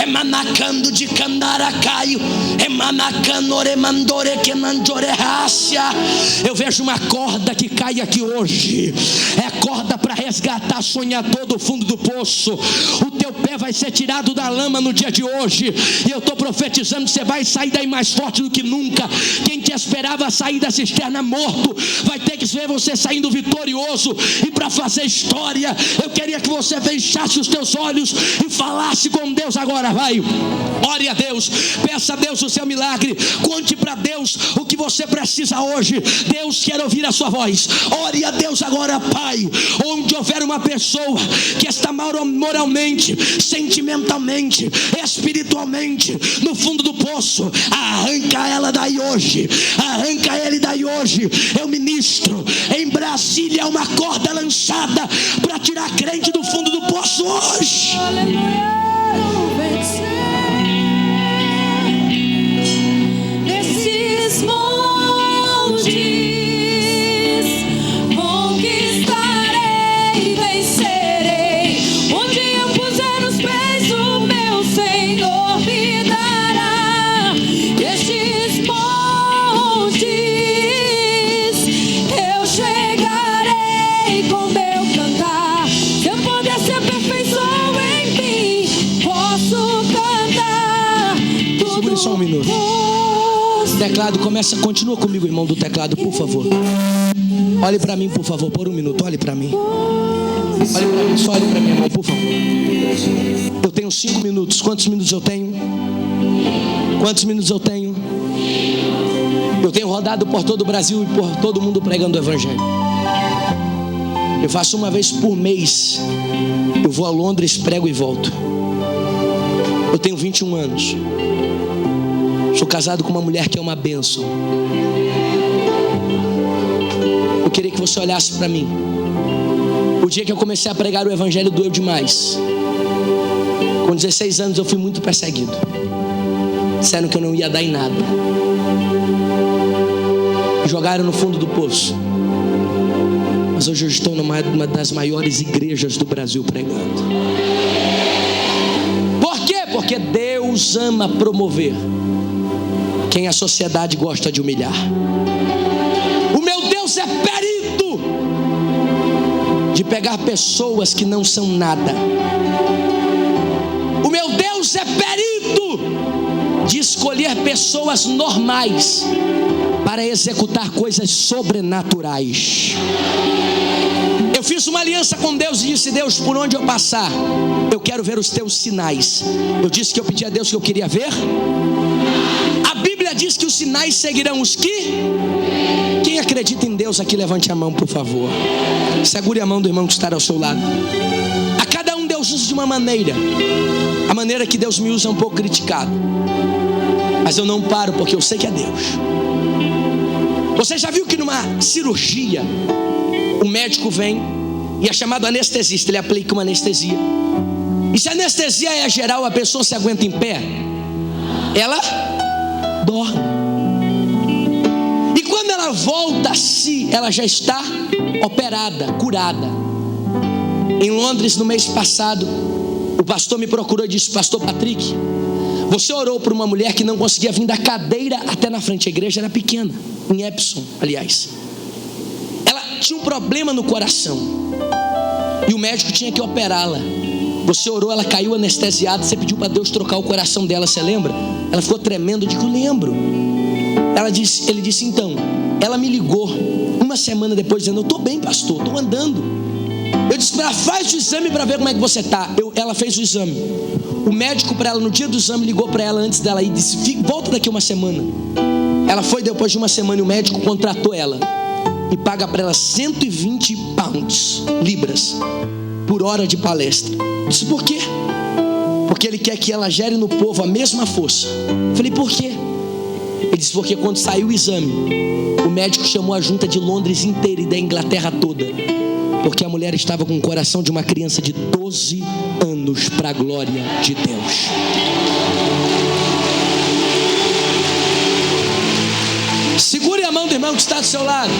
emanacando de candaracaio, emanacanore mandore que nanjorerácia. Eu vejo uma corda que cai aqui hoje, é corda para resgatar sonhador do fundo do poço. O teu pé vai ser tirado da lama no dia de hoje, e eu estou profetizando que você vai sair daí mais forte do que nunca. Quem te esperava sair da cisterna morto, vai ter que ver você saindo vitorioso. E para fazer história, eu queria que você fechasse os teus olhos e falasse com Deus agora. Vai, ore a Deus, peça a Deus o seu milagre, conte para Deus o que você precisa hoje. Deus quer ouvir a sua voz. Ore a Deus agora, Pai. Onde houver uma pessoa que está moralmente, sentimentalmente, espiritualmente no fundo do poço, arranca ela daí hoje, arranca ele daí hoje. Eu ministro em Brasília uma corda lançada para tirar crente do fundo do poço hoje. Nesses montes conquistarei, vencerei. Onde eu puser os pés, o meu Senhor me dará. Estes montes eu chegarei com meu cantar. Seu poder se aperfeiçoou em mim, posso cantar. Segure só um minuto. Teclado, continua comigo, irmão do teclado, por favor. Olhe para mim, por favor, por um minuto. Olhe para mim. Olhe para mim, só olhe para mim, irmão, por favor. Eu tenho 5 minutos. Quantos minutos eu tenho? Quantos minutos eu tenho? Eu tenho rodado por todo o Brasil e por todo mundo pregando o evangelho. Eu faço uma vez por mês. Eu vou a Londres, prego e volto. Eu tenho 21 anos. Sou casado com uma mulher que é uma bênção. Eu queria que você olhasse para mim. O dia que eu comecei a pregar o evangelho doeu demais. Com 16 anos eu fui muito perseguido. Disseram que eu não ia dar em nada. Me jogaram no fundo do poço. Mas hoje eu estou numa das maiores igrejas do Brasil pregando. Por quê? Porque Deus ama promover quem a sociedade gosta de humilhar. O meu Deus é perito de pegar pessoas que não são nada. O meu Deus é perito de escolher pessoas normais para executar coisas sobrenaturais. Eu fiz uma aliança com Deus e disse: Deus, por onde eu passar, eu quero ver os teus sinais. Eu disse que eu pedi a Deus que eu queria ver. A Bíblia diz que os sinais seguirão os que? Quem acredita em Deus aqui, levante a mão, por favor. Segure a mão do irmão que está ao seu lado. A cada um Deus usa de uma maneira. A maneira que Deus me usa é um pouco criticado, mas eu não paro, porque eu sei que é Deus. Você já viu que numa cirurgia o médico vem e é chamado anestesista, ele aplica uma anestesia. E se a anestesia é geral, a pessoa se aguenta em pé, ela dorme. E quando ela volta a si, ela já está operada, curada. Em Londres, no mês passado, o pastor me procurou e disse: Pastor Patrick, você orou por uma mulher que não conseguia vir da cadeira até na frente. A igreja era pequena, em Epsom, aliás. Ela tinha um problema no coração e o médico tinha que operá-la. Você orou, ela caiu anestesiada, você pediu para Deus trocar o coração dela, você lembra? Ela ficou tremendo. Eu digo: lembro. Ele disse: então, ela me ligou uma semana depois dizendo: eu estou bem, pastor, estou andando. Eu disse para ela: faz o exame para ver como é que você está. Ela fez o exame. O médico para ela, no dia do exame, ligou para ela antes dela ir e disse: volta daqui uma semana. Ela foi depois de uma semana e o médico contratou ela e paga para ela 120 pounds, libras, por hora de palestra. Eu disse: por quê? Porque ele quer que ela gere no povo a mesma força. Eu falei: por quê? Ele disse: porque quando saiu o exame, o médico chamou a junta de Londres inteira e da Inglaterra toda, porque a mulher estava com o coração de uma criança de 12 anos para a glória de Deus. Segure a mão do irmão que está do seu lado.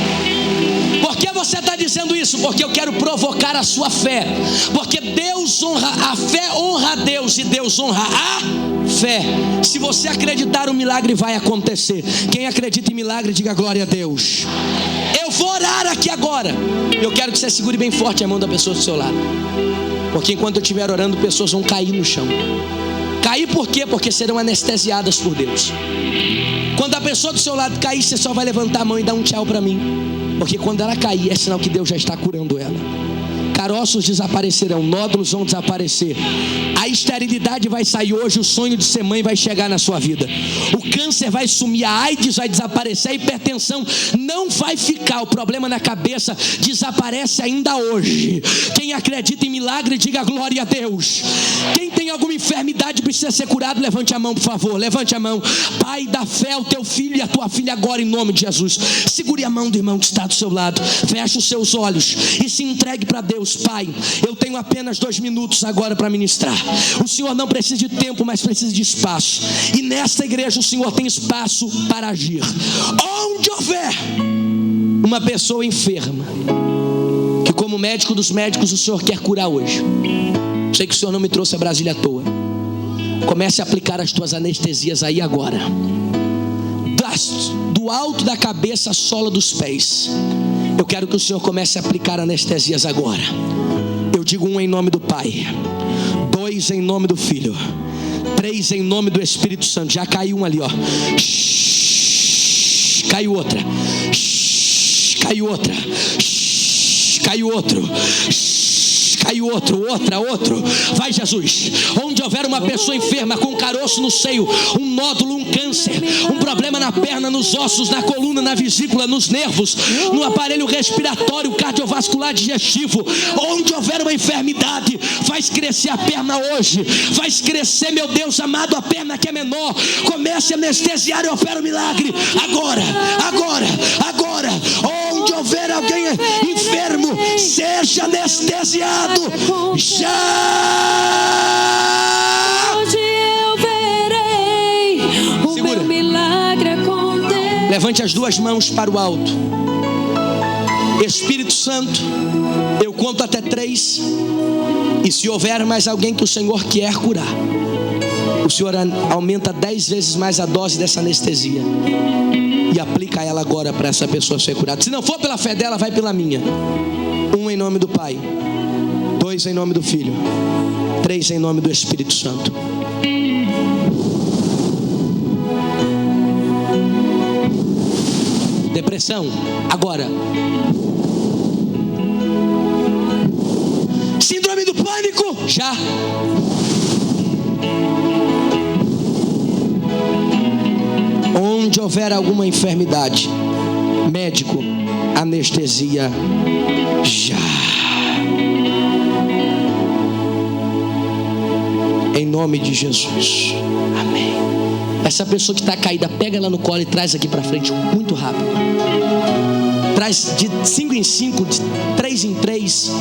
Por que você está dizendo isso? Porque eu quero provocar a sua fé. Porque Deus honra, a fé honra a Deus e Deus honra a fé. Se você acreditar, o milagre vai acontecer. Quem acredita em milagre, diga glória a Deus. Eu vou orar aqui agora. Eu quero que você segure bem forte a mão da pessoa do seu lado. Porque enquanto eu estiver orando, pessoas vão cair no chão. Cair por quê? Porque serão anestesiadas por Deus. Quando a pessoa do seu lado cair, você só vai levantar a mão e dar um tchau para mim. Porque quando ela cair, é sinal que Deus já está curando ela. Caroços desaparecerão, nódulos vão desaparecer, a esterilidade vai sair hoje, o sonho de ser mãe vai chegar na sua vida, o câncer vai sumir, a AIDS vai desaparecer, a hipertensão não vai ficar, o problema na cabeça desaparece ainda hoje. Quem acredita em milagre, diga glória a Deus. Quem tem alguma enfermidade precisa ser curado, levante a mão, por favor, levante a mão. Pai, dá fé ao teu filho e à tua filha agora, em nome de Jesus. Segure a mão do irmão que está do seu lado, feche os seus olhos e se entregue para Deus. Pai, eu tenho apenas 2 minutos agora para ministrar. O Senhor não precisa de tempo, mas precisa de espaço. E nesta igreja o Senhor tem espaço para agir. Onde houver uma pessoa enferma, que como médico dos médicos o Senhor quer curar hoje. Sei que o Senhor não me trouxe a Brasília à toa. Comece a aplicar as tuas anestesias aí agora. Do alto da cabeça à sola dos pés. Eu quero que o Senhor comece a aplicar anestesias agora. Eu digo 1 em nome do Pai, 2 em nome do Filho, 3 em nome do Espírito Santo. Já caiu um ali, ó. Caiu outra. Caiu outra. Caiu outro. Caiu outro, outro. Vai, Jesus. Onde houver uma pessoa enferma com caroço no seio, um nódulo, um câncer, um problema na perna, nos ossos, na coluna, na vesícula, nos nervos, no aparelho respiratório, cardiovascular, digestivo, onde houver uma enfermidade, faz crescer a perna hoje. Faz crescer, meu Deus amado, a perna que é menor. Comece a anestesiar e opera o milagre. Agora. Onde houver alguém enfermo, seja anestesiado. Já! Hoje eu verei o meu milagre acontecer. Levante as 2 mãos para o alto. Espírito Santo, eu conto até 3. E se houver mais alguém que o Senhor quer curar, o Senhor aumenta 10 vezes mais a dose dessa anestesia e aplica ela agora para essa pessoa ser curada. Se não for pela fé dela, vai pela minha. 1 em nome do Pai, 2 em nome do Filho, 3 em nome do Espírito Santo. Depressão, agora. Síndrome do pânico, já. Onde houver alguma enfermidade, médico, anestesia, já. Em nome de Jesus, amém. Essa pessoa que está caída, pega ela no colo e traz aqui para frente, muito rápido. Traz de 5 em 5, de 3 em 3.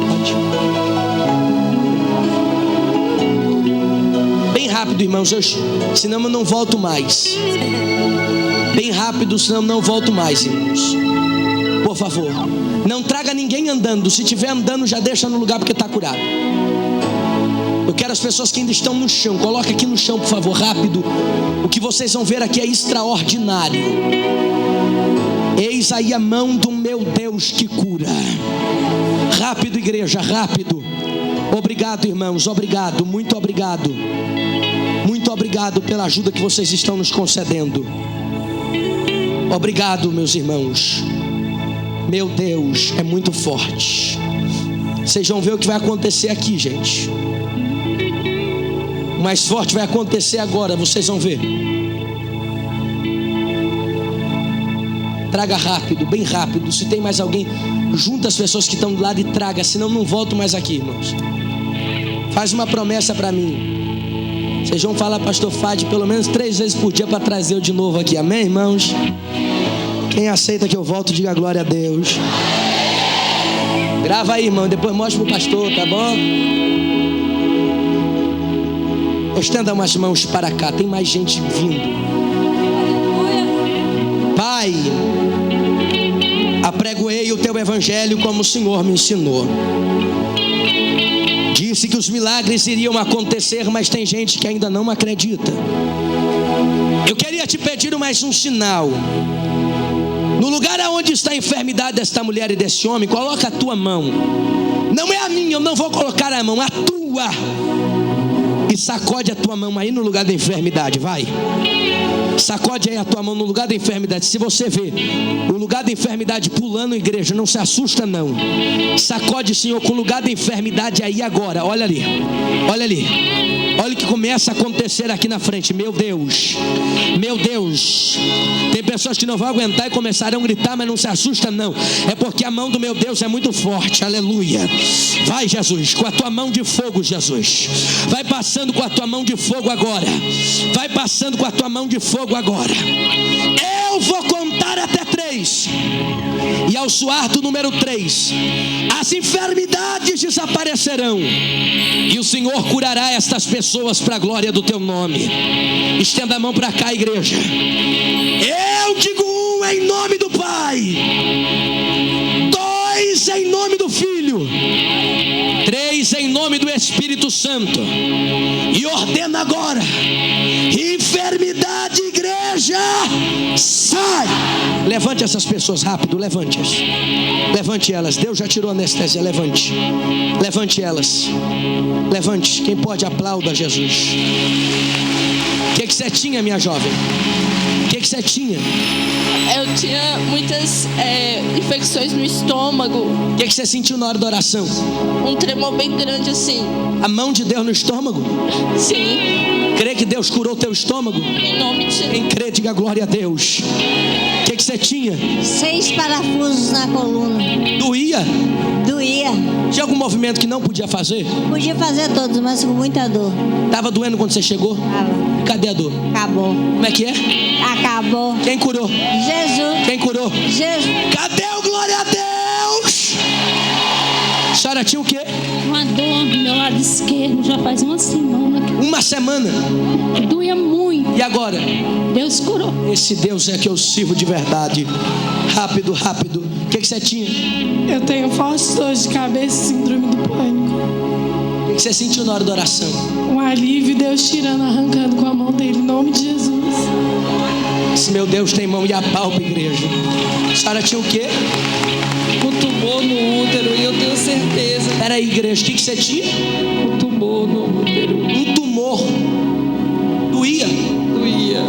Pode. Bem rápido, irmãos, senão eu não volto mais. Bem rápido, senão eu não volto mais, irmãos. Por favor, não traga ninguém andando. Se estiver andando, já deixa no lugar porque está curado. Eu quero as pessoas que ainda estão no chão. Coloca aqui no chão, por favor, rápido. O que vocês vão ver aqui é extraordinário. Eis aí a mão do meu Deus que cura. Rápido, igreja, rápido. Obrigado, irmãos, obrigado, muito obrigado. Muito obrigado pela ajuda que vocês estão nos concedendo. Obrigado, meus irmãos. Meu Deus, é muito forte. Vocês vão ver o que vai acontecer aqui, gente. O mais forte vai acontecer agora, vocês vão ver. Traga rápido, bem rápido. Se tem mais alguém, junta as pessoas que estão do lado e traga, senão não volto mais aqui, irmãos. Faz uma promessa para mim. Vocês vão falar, pastor Fadi, pelo menos 3 vezes por dia para trazer eu de novo aqui, amém, irmãos? Quem aceita que eu volto, diga glória a Deus. Grava aí, irmão, depois mostra pro pastor, tá bom? Estenda umas mãos para cá, tem mais gente vindo. Pai, apregoei o teu evangelho como o Senhor me ensinou. Disse que os milagres iriam acontecer, mas tem gente que ainda não acredita. Eu queria te pedir mais um sinal. No lugar aonde está a enfermidade desta mulher e desse homem, coloca a tua mão. Não é a minha, eu não vou colocar a mão, a tua. E sacode a tua mão aí no lugar da enfermidade, vai. Sacode aí a tua mão no lugar da enfermidade. Se você vê o lugar da enfermidade pulando, igreja, não se assusta não. Sacode, Senhor, com o lugar da enfermidade aí agora. Olha ali, olha ali. Olha o que começa a acontecer aqui na frente. Meu Deus, meu Deus. Tem pessoas que não vão aguentar e começarão a gritar, mas não se assusta não. É porque a mão do meu Deus é muito forte. Aleluia. Vai, Jesus, com a tua mão de fogo, Jesus. Vai passando com a tua mão de fogo agora. Vai passando com a tua mão de fogo agora. Eu vou contar até 3. E ao soar do número 3, as enfermidades desaparecerão. E o Senhor curará estas pessoas para a glória do teu nome. Estenda a mão para cá, igreja. Eu digo 1 em nome do Pai, 2 em nome do Filho, 3 em nome do Espírito Santo. E ordena agora: enfermidade, igreja, sai. Levante essas pessoas rápido, levante-as. Levante elas. Deus já tirou a anestesia, levante. Levante elas. Levante. Quem pode, aplauda Jesus. O que você tinha, minha jovem? O que você tinha? Eu tinha muitas infecções no estômago. O que você sentiu na hora da oração? Um tremor bem grande assim. A mão de Deus no estômago? Sim. Crê que Deus curou teu estômago? Em nome de Jesus. Quem crê, diga glória a Deus. O que você tinha? 6 parafusos na coluna. Doía? Doía. Tinha algum movimento que não podia fazer? Podia fazer todos, mas com muita dor. Tava doendo quando você chegou? Tava. Cadê a dor? Acabou. Como é que é? Acabou. Quem curou? Jesus. Quem curou? Jesus. Cadê o glória a Deus? A senhora tinha o quê? Uma dor no meu lado esquerdo já faz uma semana. Uma semana. Doía muito. E agora? Deus curou. Esse Deus é que eu sirvo de verdade. Rápido, rápido. O que você tinha? Eu tenho fortes dores de cabeça e síndrome do pânico. O que você sentiu na hora da oração? Um alívio, Deus tirando, arrancando com a mão dele, em nome de Jesus. Esse meu Deus tem mão e apalpa, igreja. A senhora tinha o quê? Um tumor no útero, e eu tenho certeza. Peraí, igreja, o que você tinha? Um tumor no útero. Um tumor. Doía? Doía.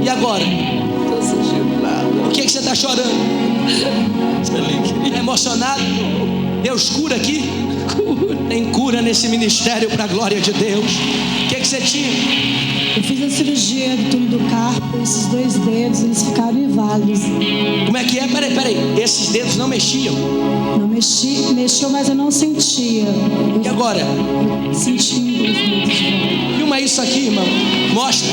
E agora? Estou sentindo nada. Por que você está chorando? Está emocionado? Deus cura aqui? Tem cura nesse ministério para a glória de Deus. O que você tinha? Eu fiz a cirurgia do túnel do carpo. Esses 2 dedos, eles ficaram inválidos. Como é que é? Peraí. Esses dedos não mexiam? Não mexeu, mas eu não sentia. E agora? Eu senti os dedos de volta. Filma isso aqui, irmão. Mostra.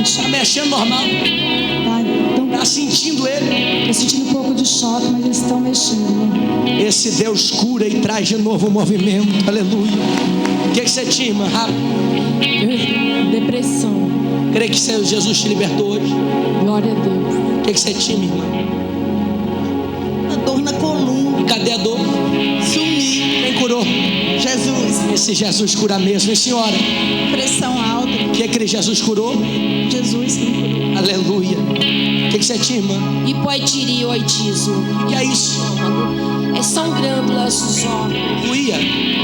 Está mexendo normal. Tá, então, Está sentindo ele. estou sentindo um pouco de choque, mas eles estão mexendo. Esse Deus cura e traz de novo o movimento. Aleluia. O que você tinha, irmã? Rápido. Depressão. Crê que Jesus te libertou hoje? Glória a Deus. O que você tinha, minha irmã? A dor na coluna. E cadê a dor? Sumi. Quem curou? Jesus. Esse Jesus cura mesmo, hein, senhora? Pressão alta. O que é que Jesus curou? Jesus me curou. Aleluia. O que você tinha, irmã? Hipotireoidismo. O que é isso? São glândulas dos órgãos. Doía?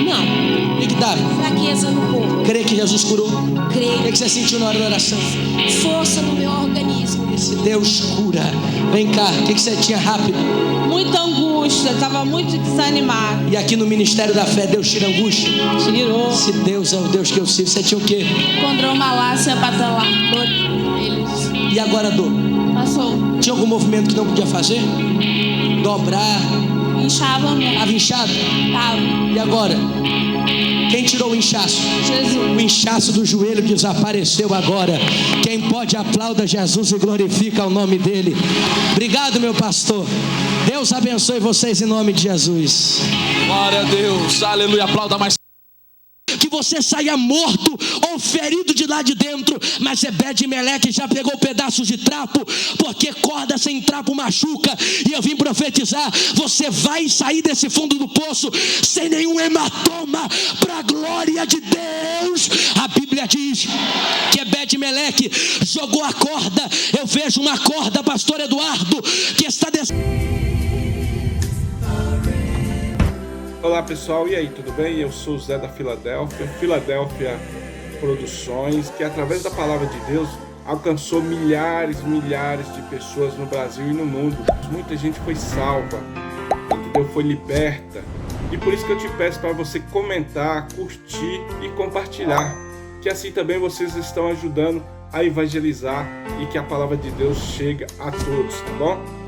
Não. O que dava? Fraqueza no corpo. Crê que Jesus curou? O Creio. que você sentiu na hora da oração? Força no meu organismo. Esse Deus cura. Vem cá, o que você tinha? Rápido. Muita angústia, estava muito desanimado. E aqui no Ministério da Fé, Deus tira a angústia? Tirou. Esse Deus é o Deus que eu sirvo. Você tinha o quê? Condromalácia patelar. Dor deles. E agora a dor? Passou. Tinha algum movimento que não podia fazer? Dobrar? Inchava mesmo. Estava inchado? Tava. E agora? Quem tirou o inchaço? Jesus. O inchaço do joelho desapareceu agora. Quem pode aplauda Jesus e glorifica o nome dele. Obrigado, meu pastor. Deus abençoe vocês em nome de Jesus. Glória a Deus, aleluia, aplauda mais. Que você saia morto ou ferido de lá de dentro. Mas Ebed-Meleque já pegou pedaços de trapo, porque corda sem trapo machuca. E eu vim profetizar: você vai sair desse fundo do poço sem nenhum hematoma, para a glória de Deus. A Bíblia diz que Ebed-Meleque jogou a corda. Eu vejo uma corda, pastor Eduardo, que está descendo. Olá pessoal, e aí, tudo bem? Eu sou o Zé da Filadélfia Produções, que através da palavra de Deus alcançou milhares de pessoas no Brasil e no mundo. Muita gente foi salva, entendeu? Foi liberta. E por isso que eu te peço para você comentar, curtir e compartilhar, que assim também vocês estão ajudando a evangelizar e que a palavra de Deus chegue a todos, tá bom?